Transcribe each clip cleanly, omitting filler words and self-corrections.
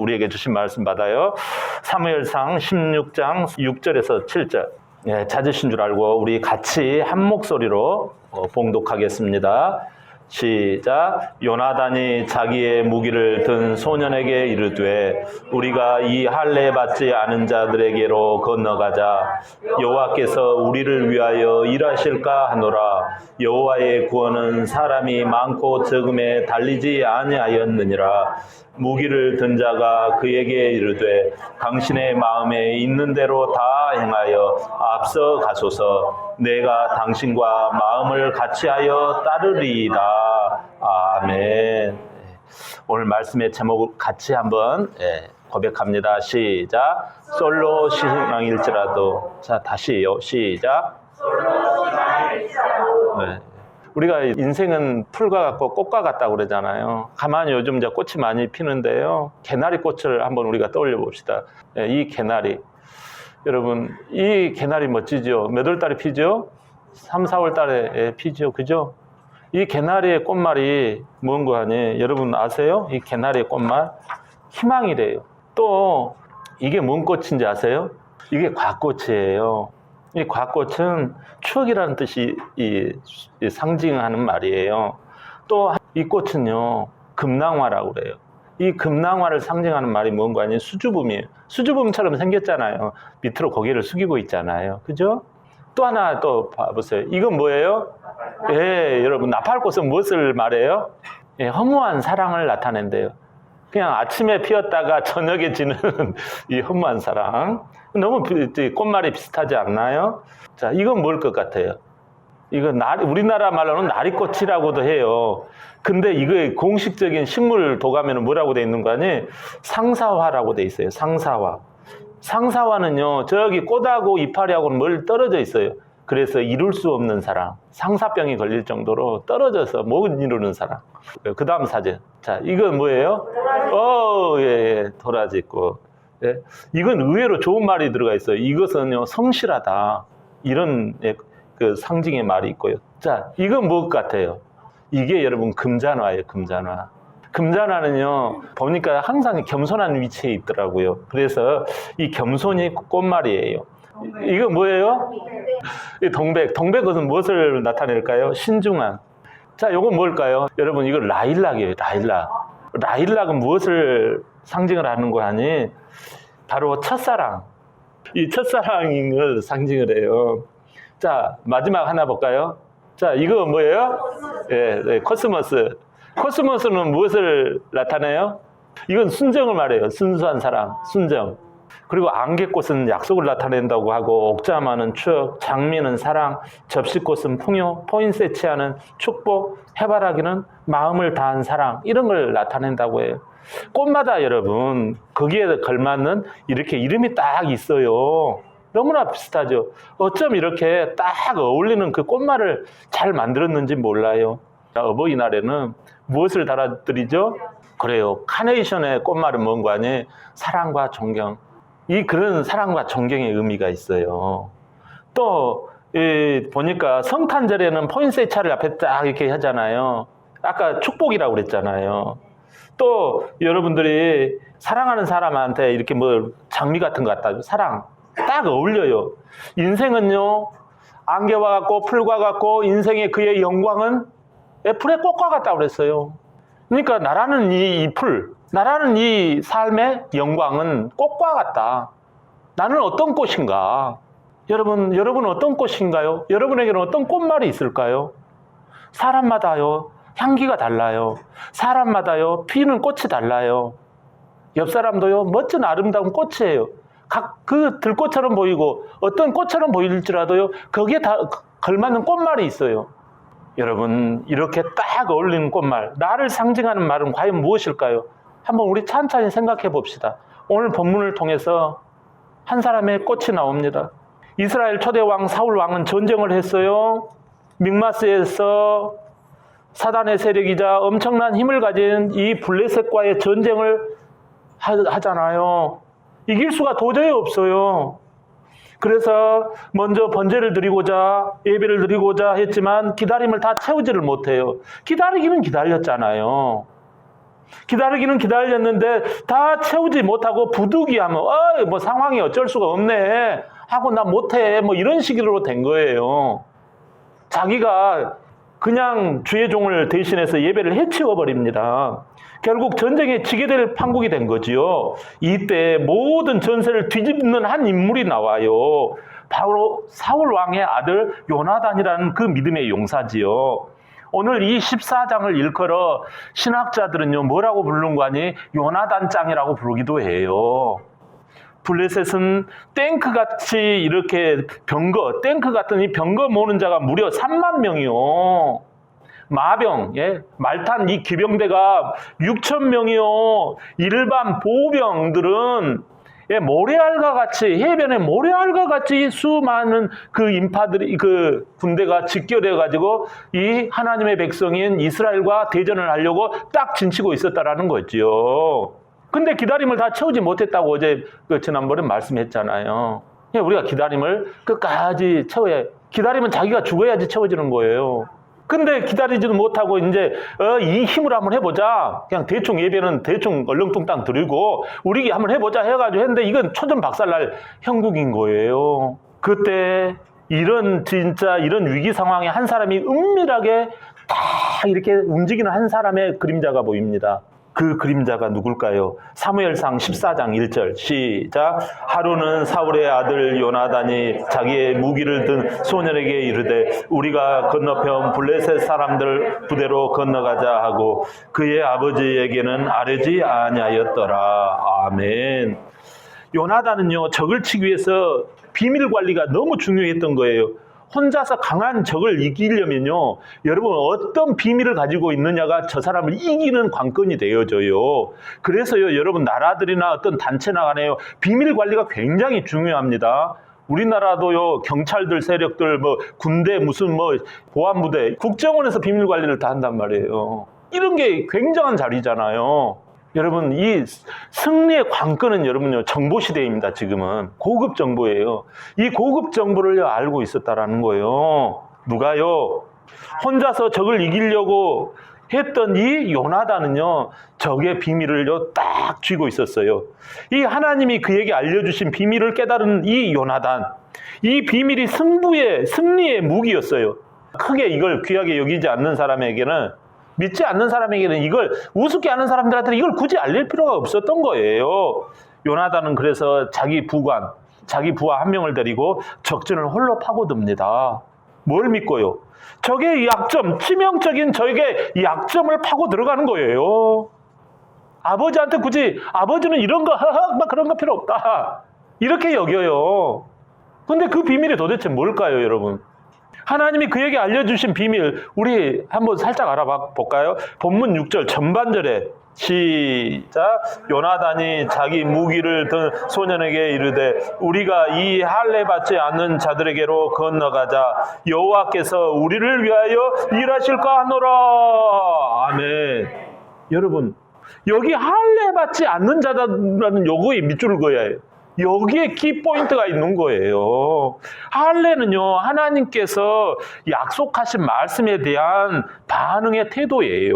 우리에게 주신 말씀 받아요. 사무엘상 16장 6절에서 7절. 예, 찾으신 줄 알고 우리 같이 한 목소리로 봉독하겠습니다. 시작. 요나단이 자기의 무기를 든 소년에게 이르되 우리가 이 할례 받지 않은 자들에게로 건너가자. 여호와께서 우리를 위하여 일하실까 하노라. 여호와의 구원은 사람이 많고 적음에 달리지 아니하였느니라. 무기를 든 자가 그에게 이르되 당신의 마음에 있는 대로 다 행하여 앞서 가소서. 내가 당신과 마음을 같이하여 따르리이다. 아멘. 오늘 말씀의 제목을 같이 한번 고백합니다. 시작. 솔로 신앙일지라도. 자, 다시요. 시작. 솔로 신앙일지라도. 네. 우리가 인생은 풀과 같고 꽃과 같다고 그러잖아요. 가만히 요즘 이제 꽃이 많이 피는데요. 개나리 꽃을 한번 우리가 떠올려 봅시다. 이 개나리. 여러분, 이 개나리 멋지죠? 몇 월 달에 피죠? 3, 4월 달에 피죠. 그죠? 이 개나리의 꽃말이 뭔가 하니 여러분 아세요? 이 개나리의 꽃말? 희망이래요. 또 이게 뭔 꽃인지 아세요? 이게 곽꽃이에요. 이 곽꽃은 추억이라는 뜻이 상징하는 말이에요. 또 이 꽃은요, 금낭화라고 그래요. 이 금낭화를 상징하는 말이 뭔가 아니 수줍음이에요. 수줍음처럼 생겼잖아요. 밑으로 고개를 숙이고 있잖아요. 그죠? 또 하나 또 봐보세요. 이건 뭐예요? 예, 여러분, 나팔꽃은 무엇을 말해요? 예, 허무한 사랑을 나타낸대요. 그냥 아침에 피었다가 저녁에 지는 이 허무한 사랑. 너무 꽃말이 비슷하지 않나요? 자, 이건 뭘 것 같아요? 이건 우리나라 말로는 나리꽃이라고도 해요. 근데 이거 공식적인 식물 도감에는 뭐라고 돼 있는 거 아니? 상사화라고 돼 있어요. 상사화. 상사화는요, 저기 꽃하고 이파리하고는 멀리 떨어져 있어요. 그래서 이룰 수 없는 사람, 상사병이 걸릴 정도로 떨어져서 못 이루는 사람. 그 다음 사진. 자, 이건 뭐예요? 예, 도라지꽃. 예. 이건 의외로 좋은 말이 들어가 있어요. 이것은요, 성실하다. 이런 그 상징의 말이 있고요. 자, 이건 뭐 같아요? 이게 여러분 금잔화예요, 금잔화. 금잔화는요, 보니까 항상 겸손한 위치에 있더라고요. 그래서 이 겸손이 꽃말이에요. 이거 뭐예요? 동백. 동백은 무엇을 나타낼까요? 신중함. 자, 이건 뭘까요? 여러분, 이거 라일락이에요, 라일락. 라일락은 무엇을 상징을 하는 거 아니? 바로 첫사랑. 이 첫사랑을 상징을 해요. 자, 마지막 하나 볼까요? 자, 이거 뭐예요? 예, 코스모스. 코스모스는 무엇을 나타내요? 이건 순정을 말해요. 순수한 사랑, 순정. 그리고 안개꽃은 약속을 나타낸다고 하고, 옥자마는 추억, 장미는 사랑, 접시꽃은 풍요, 포인세치아는 축복, 해바라기는 마음을 다한 사랑, 이런 걸 나타낸다고 해요. 꽃마다 여러분, 거기에 걸맞는 이렇게 이름이 딱 있어요. 너무나 비슷하죠. 어쩜 이렇게 딱 어울리는 그 꽃말을 잘 만들었는지 몰라요. 어버이날에는 무엇을 달아드리죠? 그래요. 카네이션의 꽃말은 뭔가 아니? 사랑과 존경. 그런 사랑과 존경의 의미가 있어요. 또 보니까 성탄절에는 포인세차를 앞에 딱 이렇게 하잖아요. 아까 축복이라고 그랬잖아요. 또 여러분들이 사랑하는 사람한테 이렇게 뭐 장미 같은 거 갖다 줘. 사랑. 딱 어울려요. 인생은요, 안개와 같고 풀과 같고 인생의 그의 영광은 풀의 꽃과 같다고 그랬어요. 그러니까 나라는 이 풀, 나라는 이 삶의 영광은 꽃과 같다. 나는 어떤 꽃인가? 여러분은 어떤 꽃인가요? 여러분에게는 어떤 꽃말이 있을까요? 사람마다요, 향기가 달라요. 사람마다요, 피는 꽃이 달라요. 옆 사람도요, 멋진 아름다운 꽃이에요. 각 그 들꽃처럼 보이고 어떤 꽃처럼 보일지라도요, 거기에 다 걸맞는 꽃말이 있어요. 여러분, 이렇게 딱 어울리는 꽃말, 나를 상징하는 말은 과연 무엇일까요? 한번 우리 찬찬히 생각해 봅시다. 오늘 본문을 통해서 한 사람의 꽃이 나옵니다. 이스라엘 초대왕 사울 왕은 전쟁을 했어요. 믹마스에서 사단의 세력이자 엄청난 힘을 가진 이 블레셋과의 전쟁을 하잖아요. 이길 수가 도저히 없어요. 그래서 먼저 번제를 드리고자, 예배를 드리고자 했지만 기다림을 다 채우지를 못해요. 기다리기는 기다렸잖아요. 기다리기는 기다렸는데 다 채우지 못하고 부득이하면 뭐 상황이 어쩔 수가 없네 하고 나 못해 뭐 이런 식으로 된 거예요. 자기가 그냥 주의 종을 대신해서 예배를 해치워 버립니다. 결국 전쟁에 지게 될 판국이 된 거지요. 이때 모든 전세를 뒤집는 한 인물이 나와요. 바로 사울 왕의 아들 요나단이라는 그 믿음의 용사지요. 오늘 이 14장을 일컬어 신학자들은요 뭐라고 부르는 거 아니? 요나단장이라고 부르기도 해요. 블레셋은 탱크같이 이렇게 탱크 같은 이 병거 모으는 자가 무려 3만 명이요. 마병, 말탄 이 기병대가 6천 명이요. 일반 보병들은 모래알과 같이 해변에 모래알과 같이 수많은 그 인파들이 그 군대가 집결해 가지고 이 하나님의 백성인 이스라엘과 대전을 하려고 딱 진치고 있었다라는 거죠. 근데 기다림을 다 채우지 못했다고 어제 지난번에 말씀했잖아요. 우리가 기다림을 끝까지 채워야 기다림은 자기가 죽어야지 채워지는 거예요. 근데 기다리지도 못하고 이제 이 힘으로 한번 해보자. 그냥 대충 예배는 대충 얼렁뚱땅 드리고 우리 한번 해보자 해가지고 했는데 이건 초전 박살날 형국인 거예요. 그때 이런 위기 상황에 한 사람이 은밀하게 다 이렇게 움직이는 한 사람의 그림자가 보입니다. 그 그림자가 누굴까요? 사무엘상 14장 1절 시작. 하루는 사울의 아들 요나단이 자기의 무기를 든 소년에게 이르되 우리가 건너편 블레셋 사람들 부대로 건너가자 하고 그의 아버지에게는 아뢰지 아니하였더라. 아멘. 요나단은요 적을 치기 위해서 비밀 관리가 너무 중요했던 거예요. 혼자서 강한 적을 이기려면요 여러분 어떤 비밀을 가지고 있느냐가 저 사람을 이기는 관건이 되어져요. 그래서요 여러분 나라들이나 어떤 단체나 간에요 비밀 관리가 굉장히 중요합니다. 우리나라도요 경찰들 세력들 뭐 군대 무슨 뭐 보안부대 국정원에서 비밀 관리를 다 한단 말이에요. 이런 게 굉장한 자리잖아요. 여러분 이 승리의 관건은 여러분요 정보 시대입니다. 지금은 고급 정보예요. 이 고급 정보를 알고 있었다라는 거예요. 누가요? 혼자서 적을 이기려고 했던 이 요나단은요 적의 비밀을요 딱 쥐고 있었어요. 이 하나님이 그에게 알려주신 비밀을 깨달은 이 요나단, 이 비밀이 승리의 무기였어요. 크게 이걸 귀하게 여기지 않는 사람에게는 믿지 않는 사람에게는 이걸 우습게 하는 사람들한테는 이걸 굳이 알릴 필요가 없었던 거예요. 요나단은 그래서 자기 부하 한 명을 데리고 적진을 홀로 파고듭니다. 뭘 믿고요? 적의 약점, 치명적인 적의 약점을 파고 들어가는 거예요. 아버지한테 굳이 아버지는 이런 거 막 그런 거 필요 없다 이렇게 여겨요. 근데 그 비밀이 도대체 뭘까요, 여러분? 하나님이 그에게 알려주신 비밀 우리 한번 살짝 알아봐 볼까요? 본문 6절 전반절에 시작. 요나단이 자기 무기를 든 소년에게 이르되 우리가 이 할례 받지 않는 자들에게로 건너가자. 여호와께서 우리를 위하여 일하실까 하노라. 아멘. 여러분 여기 할례 받지 않는 자라는 요거에 밑줄을 그어야 해요. 여기에 키포인트가 있는 거예요. 할례는요 하나님께서 약속하신 말씀에 대한 반응의 태도예요.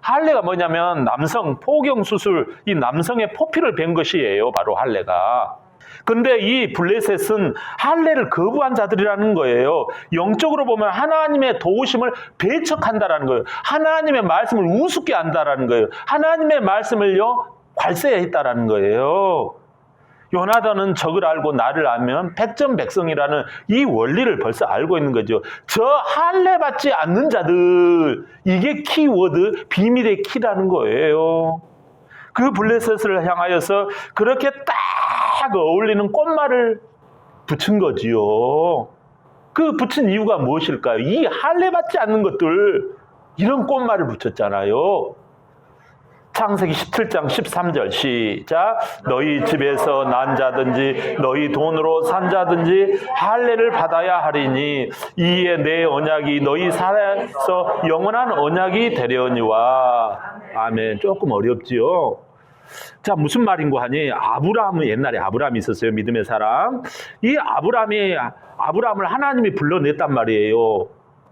할례가 뭐냐면 남성 포경수술, 이 남성의 포피를 벤 것이에요. 바로 할례가. 근데 이 블레셋은 할례를 거부한 자들이라는 거예요. 영적으로 보면 하나님의 도우심을 배척한다라는 거예요. 하나님의 말씀을 우습게 한다라는 거예요. 하나님의 말씀을요 괄세했다라는 거예요. 요나단은 적을 알고 나를 알면 백전백승이라는 이 원리를 벌써 알고 있는 거죠. 저 할례 받지 않는 자들, 이게 키워드, 비밀의 키라는 거예요. 그 블레셋을 향하여서 그렇게 딱 어울리는 꽃말을 붙인 거지요. 그 붙인 이유가 무엇일까요? 이 할례 받지 않는 것들, 이런 꽃말을 붙였잖아요. 창세기 17장 13절 시작. 너희 집에서 난 자든지 너희 돈으로 산 자든지 할례를 받아야 하리니 이에 내 언약이 너희 살에서 영원한 언약이 되려니와. 아멘. 조금 어렵지요. 자, 무슨 말인고 하니 아브라함은 옛날에 아브라함이 있었어요. 믿음의 사람. 이 아브라함을 하나님이 불러냈단 말이에요.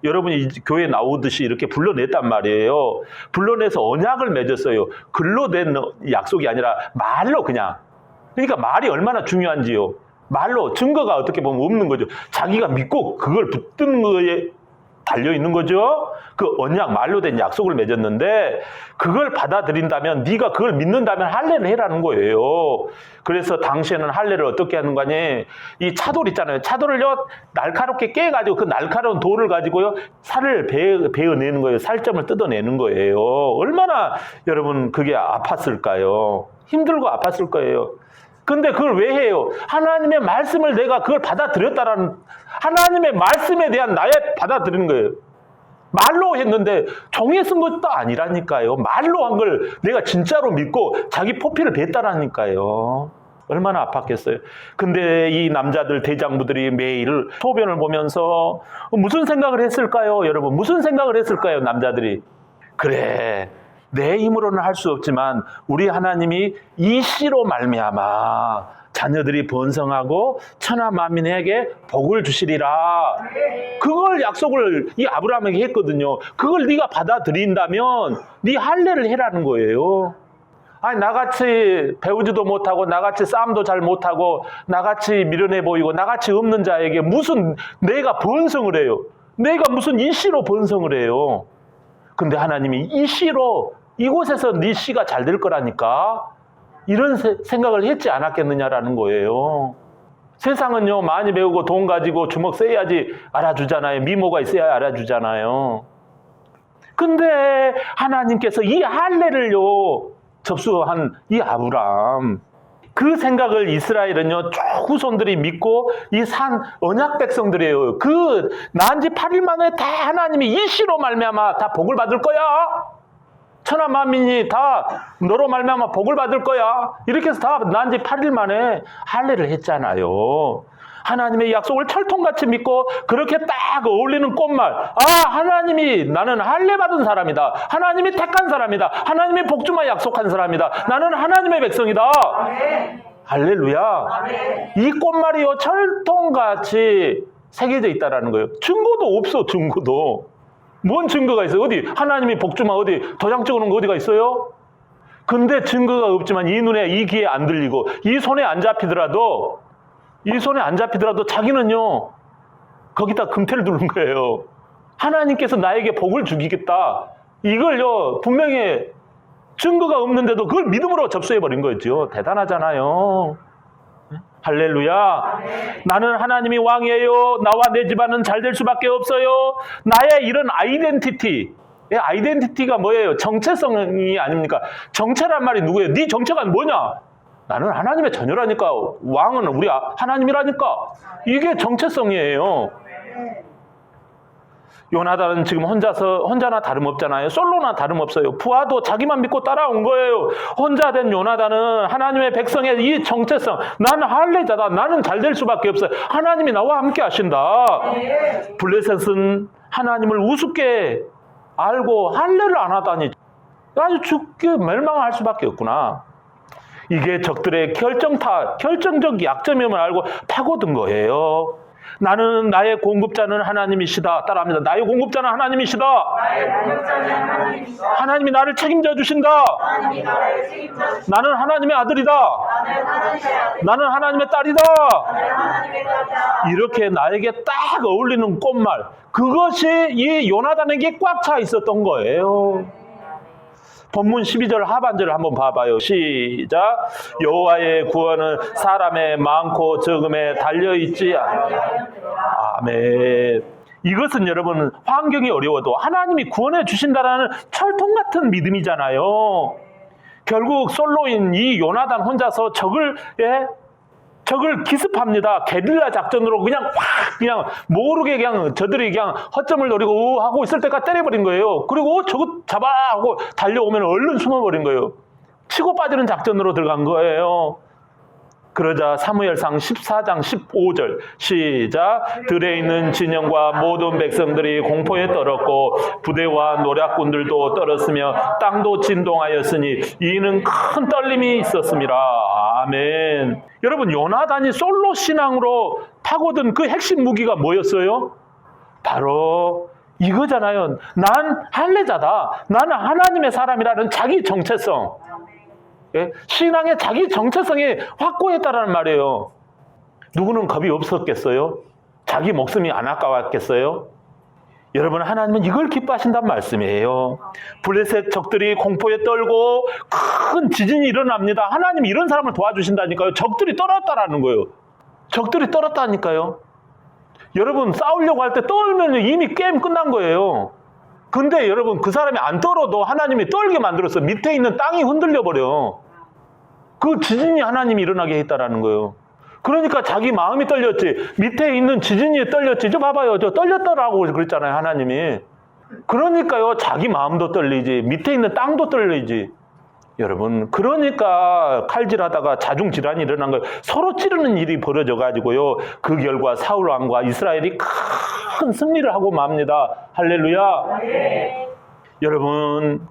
여러분이 교회 나오듯이 이렇게 불러냈단 말이에요. 불러내서 언약을 맺었어요. 글로 된 약속이 아니라 말로 그냥. 그러니까 말이 얼마나 중요한지요. 말로 증거가 어떻게 보면 없는 거죠. 자기가 믿고 그걸 붙든 거에 달려 있는 거죠. 그 언약 말로 된 약속을 맺었는데 그걸 받아들인다면 네가 그걸 믿는다면 할례를 해라는 거예요. 그래서 당시에는 할례를 어떻게 하는 거니? 이 차돌 있잖아요. 차돌을요 날카롭게 깨가지고 그 날카로운 돌을 가지고요 살을 베어내는 거예요. 살점을 뜯어내는 거예요. 얼마나 여러분 그게 아팠을까요? 힘들고 아팠을 거예요. 근데 그걸 왜 해요? 하나님의 말씀을 내가 그걸 받아들였다라는 하나님의 말씀에 대한 나의 받아들이는 거예요. 말로 했는데 종이에 쓴 것도 아니라니까요. 말로 한 걸 내가 진짜로 믿고 자기 포피를 뱉다라니까요. 얼마나 아팠겠어요. 근데 이 남자들 대장부들이 매일 소변을 보면서 무슨 생각을 했을까요? 여러분 무슨 생각을 했을까요? 남자들이. 그래. 내 힘으로는 할 수 없지만 우리 하나님이 이 씨로 말미암아 자녀들이 번성하고 천하 만민에게 복을 주시리라. 그걸 약속을 이 아브라함에게 했거든요. 그걸 네가 받아들인다면 네 할례를 해라는 거예요. 아니 나같이 배우지도 못하고 나같이 싸움도 잘 못하고 나같이 미련해 보이고 나같이 없는 자에게 무슨 내가 번성을 해요. 내가 무슨 이 씨로 번성을 해요. 근데 하나님이 이 씨로 이곳에서 네 씨가 잘 될 거라니까 이런 생각을 했지 않았겠느냐라는 거예요. 세상은요 많이 배우고 돈 가지고 주먹 세야지 알아주잖아요. 미모가 있어야 알아주잖아요. 근데 하나님께서 이 할례를요 접수한 이 아브라함 그 생각을 이스라엘은요 쭉 후손들이 믿고 이 산 언약 백성들이에요. 그 난 지 8일 만에 다 하나님이 이 씨로 말미암아 다 복을 받을 거야. 천하 만민이 다 너로 말미암아 복을 받을 거야. 이렇게 해서 다 난 지 8일 만에 할례를 했잖아요. 하나님의 약속을 철통같이 믿고 그렇게 딱 어울리는 꽃말. 아 하나님이 나는 할례 받은 사람이다. 하나님이 택한 사람이다. 하나님이 복주만 약속한 사람이다. 나는 하나님의 백성이다. 아멘. 할렐루야. 아멘. 이 꽃말이요 철통같이 새겨져 있다라는 거예요. 증거도 없어. 증거도. 뭔 증거가 있어요? 어디 하나님이 복주만 어디 도장 찍어놓은 거 어디가 있어요? 근데 증거가 없지만 이 눈에 이 귀에 안 들리고 이 손에 안 잡히더라도 자기는요 거기다 금태를 두른 거예요. 하나님께서 나에게 복을 주기겠다. 이걸요 분명히 증거가 없는데도 그걸 믿음으로 접수해버린 거죠. 대단하잖아요. 할렐루야. 나는 하나님이 왕이에요. 나와 내 집안은 잘 될 수밖에 없어요. 나의 이런 아이덴티티. 아이덴티티가 뭐예요? 정체성이 아닙니까? 정체란 말이 누구예요? 네 정체가 뭐냐? 나는 하나님의 자녀라니까. 왕은 우리 하나님이라니까. 이게 정체성이에요. 요나단은 지금 혼자나 다름없잖아요. 솔로나 다름없어요. 부하도 자기만 믿고 따라온 거예요. 혼자 된 요나단은 하나님의 백성의 이 정체성. 나는 할례자다. 나는 잘 될 수밖에 없어요. 하나님이 나와 함께 하신다. 블레셋은 하나님을 우습게 알고 할례를 안 하다니 아주 죽게 멸망할 수밖에 없구나. 이게 적들의 결정적 약점임을 알고 파고든 거예요. 나는 나의 공급자는 하나님이시다. 따라합니다. 나의 공급자는 하나님이시다. 하나님이 나를 책임져 주신다. 나는 하나님의 아들이다. 나는 하나님의 딸이다. 이렇게 나에게 딱 어울리는 꽃말. 그것이 이 요나단에게 꽉 차 있었던 거예요. 본문 12절 하반절을 한번 봐봐요. 시작. 여호와의 구원은 사람의 많고 적음에 달려있지 아멘. 이것은 여러분 환경이 어려워도 하나님이 구원해 주신다라는 철통 같은 믿음이잖아요. 결국 솔로인 이 요나단 혼자서 적을 기습합니다. 게릴라 작전으로 그냥 모르게 저들이 허점을 노리고 하고 있을 때까지 때려버린 거예요. 그리고 저거 잡아 하고 달려오면 얼른 숨어버린 거예요. 치고 빠지는 작전으로 들어간 거예요. 그러자 사무엘상 14장 15절 시작. 들에 있는 진영과 모든 백성들이 공포에 떨었고 부대와 노략군들도 떨었으며 땅도 진동하였으니 이는 큰 떨림이 있었습니다. 아멘. 여러분 요나단이 솔로 신앙으로 파고든 그 핵심 무기가 뭐였어요? 바로 이거잖아요. 난 할례자다. 나는 하나님의 사람이라는 자기 정체성. 예? 신앙의 자기 정체성이 확고했다라는 말이에요. 누구는 겁이 없었겠어요? 자기 목숨이 안 아까웠겠어요? 여러분, 하나님은 이걸 기뻐하신단 말씀이에요. 블레셋 적들이 공포에 떨고 큰 지진이 일어납니다. 하나님이 이런 사람을 도와주신다니까요. 적들이 떨었다라는 거예요. 적들이 떨었다니까요. 여러분, 싸우려고 할 때 떨면 이미 게임 끝난 거예요. 근데 여러분, 그 사람이 안 떨어도 하나님이 떨게 만들었어요. 밑에 있는 땅이 흔들려 버려. 그 지진이 하나님이 일어나게 했다라는 거예요. 그러니까 자기 마음이 떨렸지. 밑에 있는 지진이 떨렸지. 저 봐봐요. 저 떨렸더라고 그랬잖아요, 하나님이. 그러니까요, 자기 마음도 떨리지. 밑에 있는 땅도 떨리지. 여러분, 그러니까 칼질하다가 자중질환이 일어난 거예요. 서로 찌르는 일이 벌어져 가지고요. 그 결과 사울 왕과 이스라엘이 큰 승리를 하고 맙니다. 할렐루야. 네. 여러분,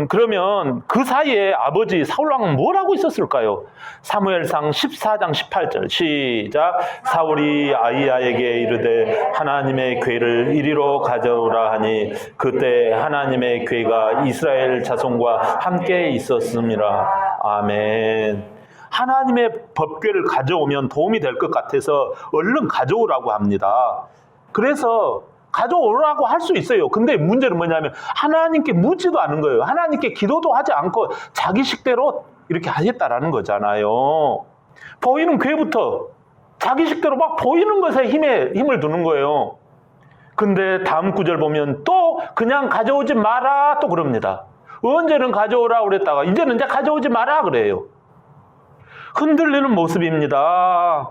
그러면 그 사이에 아버지 사울 왕은 뭘 하고 있었을까요? 사무엘상 14장 18절 시작. 사울이 아히야에게 이르되 하나님의 궤를 이리로 가져오라 하니 그때 하나님의 궤가 이스라엘 자손과 함께 있었음이라. 아멘. 하나님의 법궤를 가져오면 도움이 될 것 같아서 얼른 가져오라고 합니다. 그래서 가져오라고 할 수 있어요. 근데 문제는 뭐냐면 하나님께 묻지도 않은 거예요. 하나님께 기도도 하지 않고 자기 식대로 이렇게 하셨다라는 거잖아요. 보이는 궤부터 자기 식대로 막 보이는 것에 힘을 두는 거예요. 근데 다음 구절 보면 또 그냥 가져오지 마라 또 그럽니다. 언제는 가져오라 그랬다가 이제는 이제 가져오지 마라 그래요. 흔들리는 모습입니다.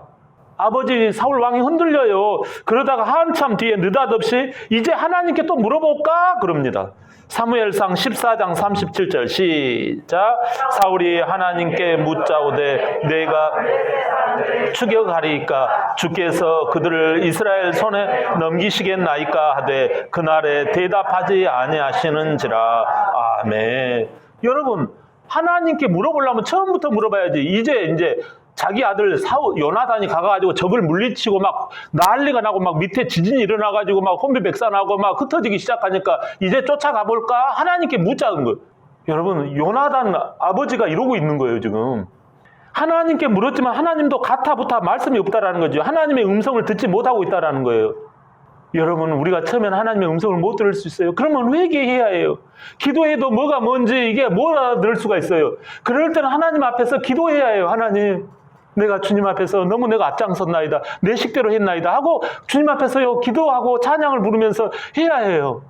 아버지 사울 왕이 흔들려요. 그러다가 한참 뒤에 느닷없이 이제 하나님께 또 물어볼까? 그럽니다. 사무엘상 14장 37절 시작. 사울이 하나님께 묻자오되 내가 추격하리이까 주께서 그들을 이스라엘 손에 넘기시겠나이까 하되 그날에 대답하지 아니하시는지라. 아멘. 여러분, 하나님께 물어보려면 처음부터 물어봐야지. 이제 자기 아들 요나단이 가가지고 적을 물리치고 막 난리가 나고 막 밑에 지진이 일어나가지고 막 혼비백산하고 막 흩어지기 시작하니까 이제 쫓아가 볼까? 하나님께 묻자는 거예요. 여러분, 요나단 아버지가 이러고 있는 거예요, 지금. 하나님께 물었지만 하나님도 가타부타 말씀이 없다라는 거죠. 하나님의 음성을 듣지 못하고 있다라는 거예요. 여러분, 우리가 처음에는 하나님의 음성을 못 들을 수 있어요. 그러면 회개해야 해요. 기도해도 뭐가 뭔지 이게 뭐라 들을 수가 있어요. 그럴 때는 하나님 앞에서 기도해야 해요. 하나님, 내가 주님 앞에서 너무 내가 앞장섰나이다. 내 식대로 했나이다 하고 주님 앞에서요 기도하고 찬양을 부르면서 해야 해요.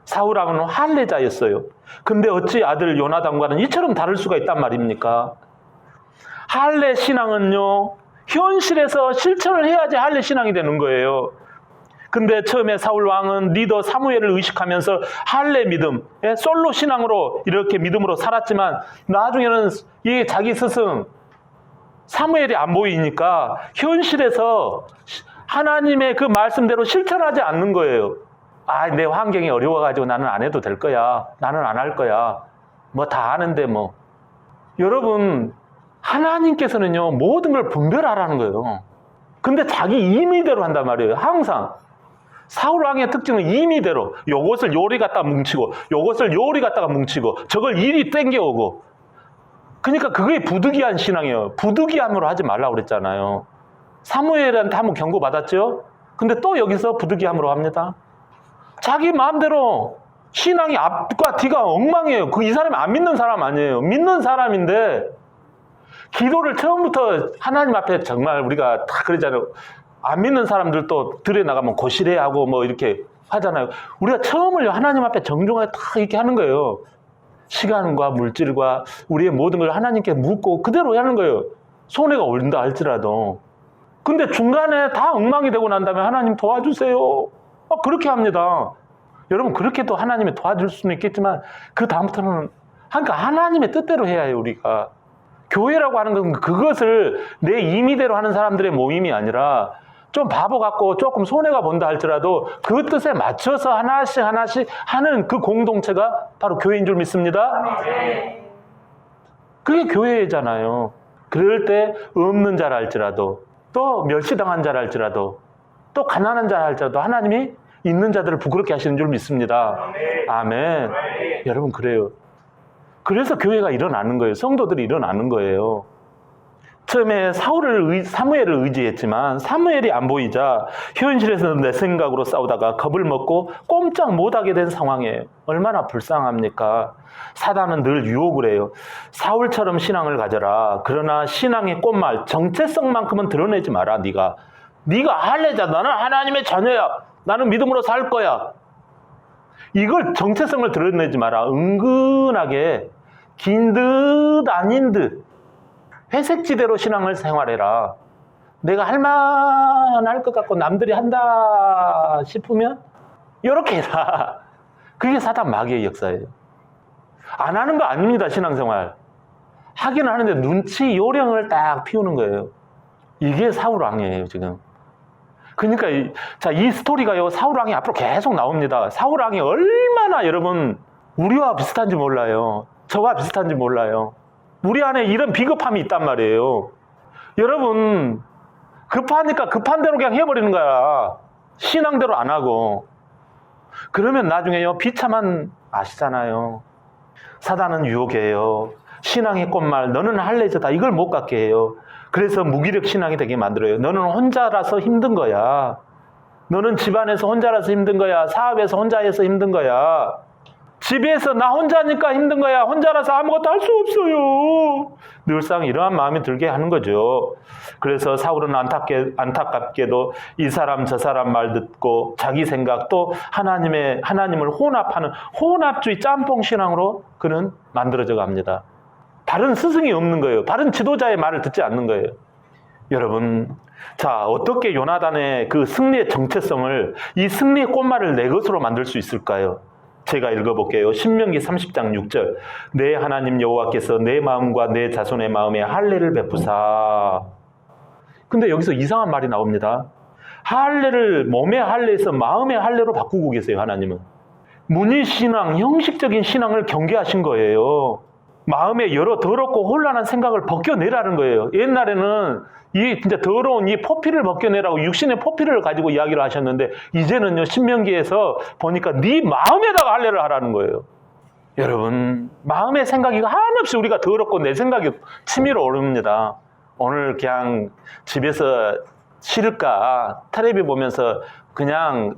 사울 왕은 할례자였어요. 근데 어찌 아들 요나단과는 이처럼 다를 수가 있단 말입니까? 할례 신앙은요 현실에서 실천을 해야지 할례 신앙이 되는 거예요. 근데 처음에 사울 왕은 리더 사무엘을 의식하면서 할례 믿음, 솔로 신앙으로 이렇게 믿음으로 살았지만 나중에는 이 자기 스승 사무엘이 안 보이니까 현실에서 하나님의 그 말씀대로 실천하지 않는 거예요. 아, 내 환경이 어려워가지고 나는 안 해도 될 거야. 나는 안 할 거야. 뭐 다 아는데 뭐. 여러분, 하나님께서는요 모든 걸 분별하라는 거예요. 근데 자기 임의대로 한단 말이에요. 항상. 사울 왕의 특징은 임의대로 요것을 요리 갖다 뭉치고 요것을 요리 갖다가 뭉치고 저걸 이리 땡겨오고. 그러니까 그게 부득이한 신앙이에요. 부득이함으로 하지 말라고 그랬잖아요. 사무엘한테 한번 경고받았죠? 근데 또 여기서 부득이함으로 합니다. 자기 마음대로 신앙이 앞과 뒤가 엉망이에요. 이 사람이 안 믿는 사람 아니에요. 믿는 사람인데 기도를 처음부터 하나님 앞에 정말 우리가 다 그러잖아요. 안 믿는 사람들도 들에 나가면 고시래하고 뭐 이렇게 하잖아요. 우리가 처음을 하나님 앞에 정중하게 다 이렇게 하는 거예요. 시간과 물질과 우리의 모든 걸 하나님께 묻고 그대로 하는 거예요. 손해가 올린다 할지라도. 근데 중간에 다 엉망이 되고 난 다음에 하나님 도와주세요. 그렇게 합니다. 여러분, 그렇게도 하나님이 도와줄 수는 있겠지만 그 다음부터는 하나님의 뜻대로 해야 해요. 우리가. 교회라고 하는 건 그것을 내 임의대로 하는 사람들의 모임이 아니라 좀 바보 같고 조금 손해가 본다 할지라도 그 뜻에 맞춰서 하나씩 하는 그 공동체가 바로 교회인 줄 믿습니다. 그게 교회잖아요. 그럴 때 없는 자라 할지라도 또 멸시당한 자라 할지라도 또 가난한 자라 할지라도 하나님이 있는 자들을 부끄럽게 하시는 줄 믿습니다. 아멘. 여러분 그래요. 그래서 교회가 일어나는 거예요. 성도들이 일어나는 거예요. 처음에 사무엘을 의지했지만 사무엘이 안 보이자 현실에서 내 생각으로 싸우다가 겁을 먹고 꼼짝 못하게 된 상황이에요. 얼마나 불쌍합니까? 사단은 늘 유혹을 해요. 사울처럼 신앙을 가져라. 그러나 신앙의 꽃말, 정체성만큼은 드러내지 마라. 네가 할례자. 나는 하나님의 자녀야. 나는 믿음으로 살 거야. 이걸 정체성을 드러내지 마라. 은근하게 긴 듯 아닌 듯 회색지대로 신앙을 생활해라. 내가 할 만할 것 같고 남들이 한다 싶으면 이렇게 해라. 그게 사단 마귀의 역사예요. 안 하는 거 아닙니다. 신앙생활. 하긴 하는데 눈치 요령을 딱 피우는 거예요. 이게 사울왕이에요 지금. 그러니까 이 스토리가요. 사울왕이 앞으로 계속 나옵니다. 사울왕이 얼마나 여러분 우리와 비슷한지 몰라요. 저와 비슷한지 몰라요. 우리 안에 이런 비겁함이 있단 말이에요. 여러분 급하니까 급한 대로 그냥 해버리는 거야. 신앙대로 안 하고. 그러면 나중에요 비참한 아시잖아요. 사단은 유혹해요. 신앙의 꽃말 너는 할례자다 이걸 못 갖게 해요. 그래서 무기력 신앙이 되게 만들어요. 너는 혼자라서 힘든 거야. 너는 집안에서 혼자라서 힘든 거야. 사업에서 혼자 해서 힘든 거야. 집에서 나 혼자니까 힘든 거야. 혼자라서 아무것도 할 수 없어요. 늘상 이러한 마음이 들게 하는 거죠. 그래서 사울은 안타깝게도 이 사람 저 사람 말 듣고 자기 생각 또 하나님을 혼합하는 혼합주의 짬뽕 신앙으로 그는 만들어져 갑니다. 바른 스승이 없는 거예요. 바른 지도자의 말을 듣지 않는 거예요. 여러분, 자 어떻게 요나단의 그 승리의 정체성을 이 승리의 꽃말을 내 것으로 만들 수 있을까요? 제가 읽어볼게요. 신명기 30장 6절. 내 하나님 여호와께서 내 마음과 내 자손의 마음에 할례를 베푸사. 근데 여기서 이상한 말이 나옵니다. 할례를 몸의 할례에서 마음의 할례로 바꾸고 계세요. 하나님은. 문의신앙, 형식적인 신앙을 경계하신 거예요. 마음에 여러 더럽고 혼란한 생각을 벗겨내라는 거예요. 옛날에는 이 진짜 더러운 이 포피를 벗겨내라고 육신의 포피를 가지고 이야기를 하셨는데 이제는요 신명기에서 보니까 네 마음에다가 할례를 하라는 거예요. 여러분 마음의 생각이 한없이 우리가 더럽고 내 생각이 치밀어 오릅니다. 오늘 그냥 집에서 쉬을까 텔레비 보면서 그냥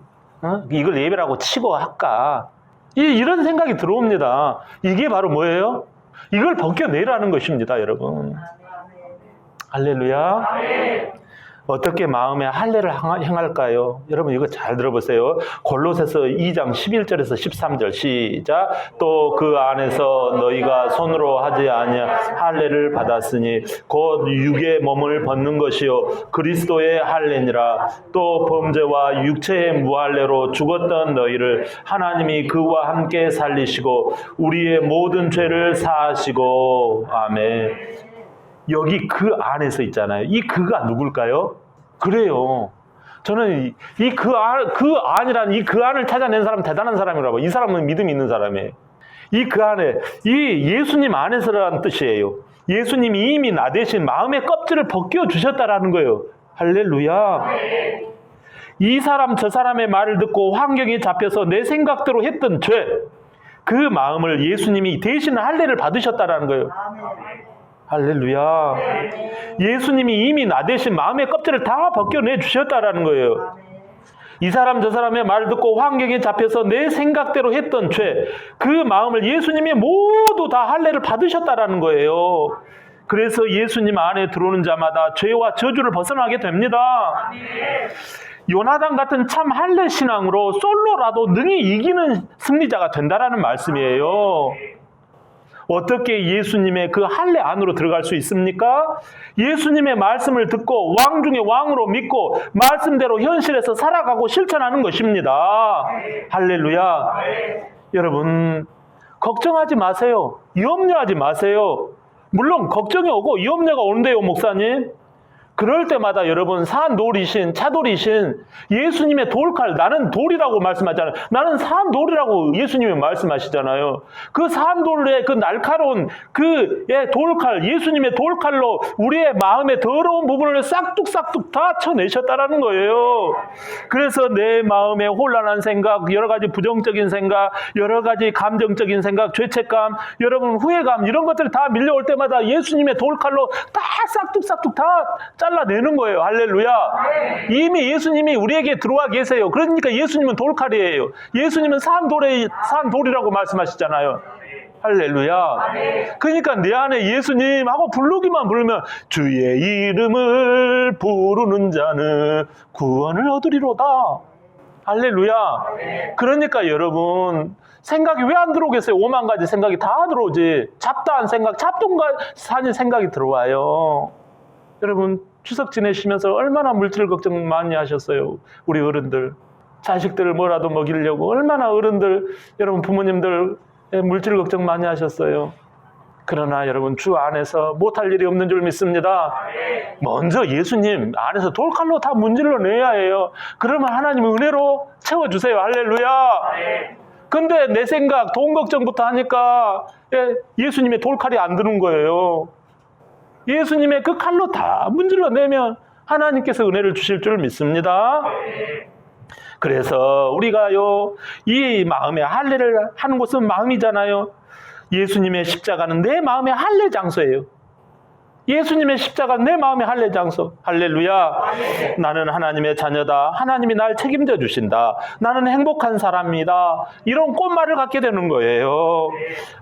이걸 예배라고 치고 할까 이런 생각이 들어옵니다. 이게 바로 뭐예요? 이걸 벗겨내라는 것입니다. 여러분 할렐루야. 어떻게 마음에 할례를 행할까요? 여러분 이거 잘 들어보세요. 골로새서 2장 11절에서 13절 시작. 또 그 안에서 너희가 손으로 하지 아니하 할례를 받았으니 곧 육의 몸을 벗는 것이요 그리스도의 할례니라. 또 범죄와 육체의 무할례로 죽었던 너희를 하나님이 그와 함께 살리시고 우리의 모든 죄를 사하시고. 아멘. 여기 그 안에서 있잖아요. 이 그가 누굴까요? 그래요. 저는 그 안이라는 이 그 안을 찾아낸 사람 대단한 사람이라고. 이 사람은 믿음이 있는 사람이에요. 이 그 안에 이 예수님 안에서라는 뜻이에요. 예수님이 이미 나 대신 마음의 껍질을 벗겨주셨다라는 거예요. 할렐루야. 이 사람 저 사람의 말을 듣고 환경에 잡혀서 내 생각대로 했던 죄, 그 마음을 예수님이 대신 할례를 받으셨다라는 거예요. 할렐루야. 예수님이 이미 나 대신 마음의 껍질을 다 벗겨내 주셨다라는 거예요. 이 사람 저 사람의 말을 듣고 환경에 잡혀서 내 생각대로 했던 죄, 그 마음을 예수님이 모두 다 할례를 받으셨다라는 거예요. 그래서 예수님 안에 들어오는 자마다 죄와 저주를 벗어나게 됩니다. 요나단 같은 참 할례 신앙으로 솔로라도 능히 이기는 승리자가 된다라는 말씀이에요. 어떻게 예수님의 그 할례 안으로 들어갈 수 있습니까? 예수님의 말씀을 듣고 왕 중에 왕으로 믿고 말씀대로 현실에서 살아가고 실천하는 것입니다. 할렐루야. 여러분 걱정하지 마세요. 염려하지 마세요. 물론 걱정이 오고 염려가 오는데요 목사님. 그럴 때마다 여러분 산돌이신 차돌이신 예수님의 돌칼, 나는 돌이라고 말씀하잖아요. 나는 산돌이라고 예수님이 말씀하시잖아요. 그 산돌의 그 날카로운 그 돌칼, 예수님의 돌칼로 우리의 마음의 더러운 부분을 싹둑싹둑 다 쳐내셨다라는 거예요. 그래서 내 마음의 혼란한 생각, 여러 가지 부정적인 생각, 여러 가지 감정적인 생각, 죄책감, 여러분 후회감 이런 것들이 다 밀려올 때마다 예수님의 돌칼로 다 싹둑싹둑 다 잘라내는 거예요. 할렐루야. 이미 예수님이 우리에게 들어와 계세요. 그러니까 예수님은 돌칼이에요. 예수님은 산돌이라고 말씀하시잖아요. 할렐루야. 그러니까 내 안에 예수님 하고 부르면 주의 이름을 부르는 자는 구원을 얻으리로다. 할렐루야. 그러니까 여러분 생각이 왜 안 들어오겠어요? 5만 가지 생각이 다 들어오지. 잡다한 생각, 잡동사니 생각이 들어와요. 여러분 추석 지내시면서 얼마나 물질 걱정 많이 하셨어요. 우리 어른들. 자식들을 뭐라도 먹이려고 얼마나 어른들, 여러분 부모님들 물질 걱정 많이 하셨어요. 그러나 여러분 주 안에서 못할 일이 없는 줄 믿습니다. 먼저 예수님 안에서 돌칼로 다 문질러 내야 해요. 그러면 하나님은 은혜로 채워주세요. 할렐루야. 근데 내 생각, 돈 걱정부터 하니까 예수님의 돌칼이 안 드는 거예요. 예수님의 그 칼로 다 문질러 내면 하나님께서 은혜를 주실 줄 믿습니다. 그래서 우리가요, 이 마음의 할례를 하는 곳은 마음이잖아요. 예수님의 십자가는 내 마음의 할례 장소예요. 예수님의 십자가는 내 마음의 할례 장소. 할렐루야. 나는 하나님의 자녀다. 하나님이 날 책임져 주신다. 나는 행복한 사람이다. 이런 꽃말을 갖게 되는 거예요.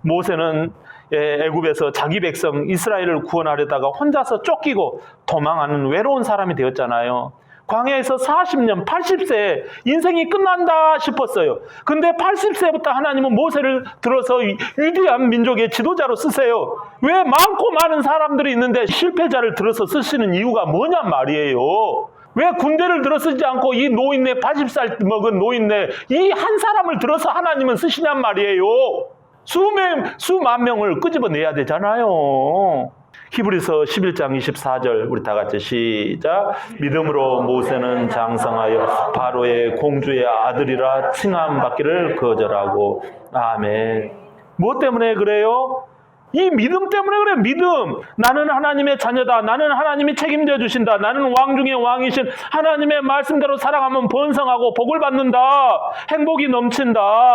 모세는 애굽에서 자기 백성 이스라엘을 구원하려다가 혼자서 쫓기고 도망하는 외로운 사람이 되었잖아요. 광야에서 40년, 80세에 인생이 끝난다 싶었어요. 근데 80세부터 하나님은 모세를 들어서 위대한 민족의 지도자로 쓰세요. 왜 많고 많은 사람들이 있는데 실패자를 들어서 쓰시는 이유가 뭐냔 말이에요. 왜 군대를 들어 쓰지 않고 이 노인네, 80살 먹은 노인네, 이 한 사람을 들어서 하나님은 쓰시냔 말이에요. 수만 명을 끄집어내야 되잖아요. 히브리서 11장 24절 우리 다 같이 시작. 믿음으로 모세는 장성하여 바로의 공주의 아들이라 칭함받기를 거절하고. 아멘. 무엇 때문에 그래요? 이 믿음 때문에 그래. 믿음. 나는 하나님의 자녀다. 나는 하나님이 책임져 주신다. 나는 왕 중에 왕이신 하나님의 말씀대로 살아가면 번성하고 복을 받는다. 행복이 넘친다.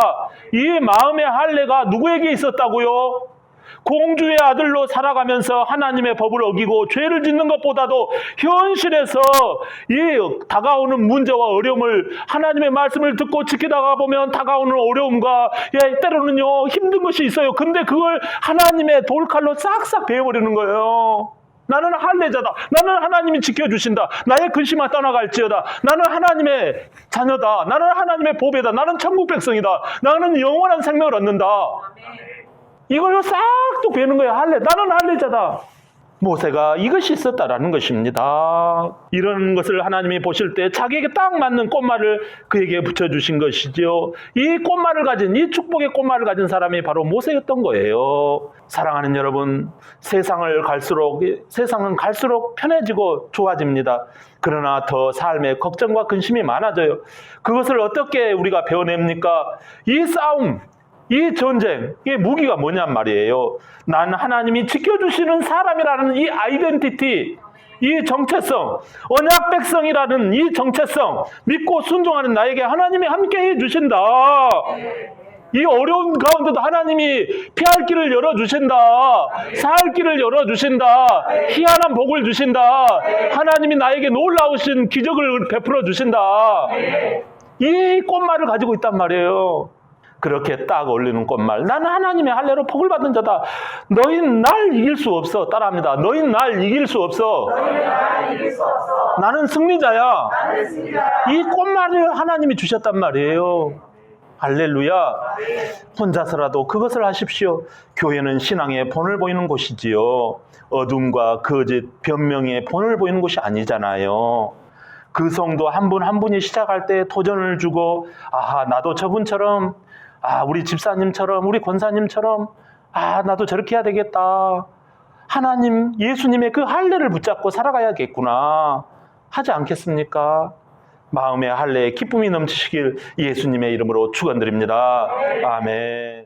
이 마음의 할례가 누구에게 있었다고요? 공주의 아들로 살아가면서 하나님의 법을 어기고 죄를 짓는 것보다도 현실에서 이 다가오는 문제와 어려움을 하나님의 말씀을 듣고 지키다가 보면 다가오는 어려움과 때로는요 힘든 것이 있어요. 근데 그걸 하나님의 돌칼로 싹싹 베어버리는 거예요. 나는 할례자다. 나는 하나님이 지켜주신다. 나의 근심아 떠나갈지어다. 나는 하나님의 자녀다. 나는 하나님의 보배다. 나는 천국 백성이다. 나는 영원한 생명을 얻는다. 이걸로 싹둑 베는 거예요. 할례. 나는 할례자다. 모세가 이것이 있었다라는 것입니다. 이런 것을 하나님이 보실 때 자기에게 딱 맞는 꽃말을 그에게 붙여주신 것이죠. 이 꽃말을 가진, 이 축복의 꽃말을 가진 사람이 바로 모세였던 거예요. 사랑하는 여러분, 세상은 갈수록 편해지고 좋아집니다. 그러나 더 삶에 걱정과 근심이 많아져요. 그것을 어떻게 우리가 배워냅니까? 이 싸움, 이 전쟁, 이 무기가 뭐냔 말이에요. 난 하나님이 지켜주시는 사람이라는 이 아이덴티티, 이 정체성, 언약 백성이라는 이 정체성, 믿고 순종하는 나에게 하나님이 함께 해주신다. 이 어려운 가운데도 하나님이 피할 길을 열어주신다. 살 길을 열어주신다. 희한한 복을 주신다. 하나님이 나에게 놀라우신 기적을 베풀어 주신다. 이 꽃말을 가지고 있단 말이에요. 그렇게 딱 올리는 꽃말. 나는 하나님의 할례로 복을 받는 자다. 너희는 날 이길 수 없어. 따라합니다. 너희는 날 이길 수 없어. 나는 승리자야. 이 꽃말을 하나님이 주셨단 말이에요. 할렐루야. 혼자서라도 그것을 하십시오. 교회는 신앙의 본을 보이는 곳이지요. 어둠과 거짓, 변명의 본을 보이는 곳이 아니잖아요. 그 성도 한 분 한 분이 시작할 때 도전을 주고, 나도 저분처럼, 우리 집사님처럼, 우리 권사님처럼, 나도 저렇게 해야 되겠다. 하나님, 예수님의 그 할례를 붙잡고 살아가야겠구나 하지 않겠습니까? 마음의 할례에 기쁨이 넘치시길 예수님의 이름으로 축원드립니다. 아멘.